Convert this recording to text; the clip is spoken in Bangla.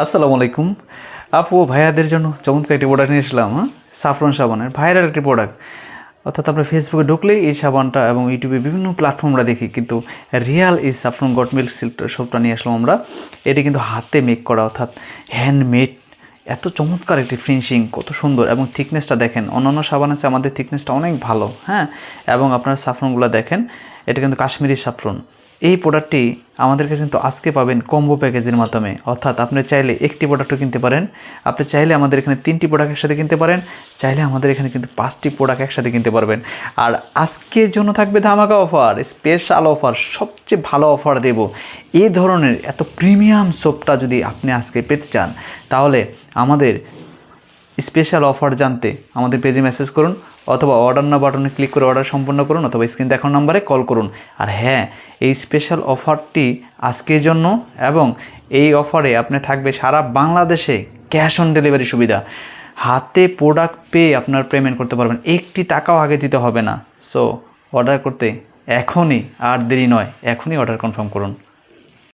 আসসালামু আলাইকুম আপু ভাইয়াদের জন্য চমৎকার একটি প্রোডাক্ট নিয়ে এসলাম। সাফরন সাবানের ভাইরাল একটি প্রোডাক্ট। অর্থাৎ আমরা ফেসবুকে ঢুকলেই এই সাবানটা এবং ইউটিউবে বিভিন্ন প্ল্যাটফর্মরা দেখি, কিন্তু রিয়াল এই সাফরন গট মিল্ক সিল্ক সোপটা নিয়ে আসলাম আমরা। এটি কিন্তু হাতে মেক করা, অর্থাৎ হ্যান্ডমেড। এত চমৎকার একটি ফিনিশিং, কত সুন্দর, এবং থিকনেসটা দেখেন। অন্যান্য সাবান আছে, আমাদের থিকনেসটা অনেক ভালো, হ্যাঁ। এবং আপনার সাফরনগুলো দেখেন, এটা কিন্তু কাশ্মীরি সাফরন। এই প্রোডাক্টটি আমাদের কাছে কিন্তু আজকে পাবেন কম্বো প্যাকেজের মাধ্যমে, অর্থাৎ আপনি চাইলে একটি প্রোডাক্টও কিনতে পারেন, আপনি চাইলে আমাদের এখানে 3টি প্রোডাক্ট একসাথে কিনতে পারেন, চাইলে আমাদের এখানে কিন্তু 5টি প্রোডাক্ট একসাথে কিনতে পারবেন। আর আজকের জন্য থাকবে ধামাকা অফার, স্পেশাল অফার, সবচেয়ে ভালো অফার দেব। এই ধরনের এত প্রিমিয়াম সোপটা যদি আপনি আজকে পেতে চান, তাহলে আমাদের স্পেশাল অফার জানতে আমাদের পেজে মেসেজ করুন, অথবা অর্ডার না বাটনে ক্লিক করে অর্ডার সম্পন্ন করুন, অথবা স্ক্রিন দেখানো নাম্বারে কল করুন। আর হ্যাঁ, এই স্পেশাল অফারটি আজকের জন্য, এবং এই অফারে আপনি থাকবে সারা বাংলাদেশে ক্যাশ অন ডেলিভারি সুবিধা। হাতে প্রোডাক্ট পেয়ে আপনার পেমেন্ট করতে পারবেন, একটি টাকাও আগে দিতে হবে না। সো অর্ডার করতে এখনই, আর দেরি নয়, এখনই অর্ডার কনফার্ম করুন।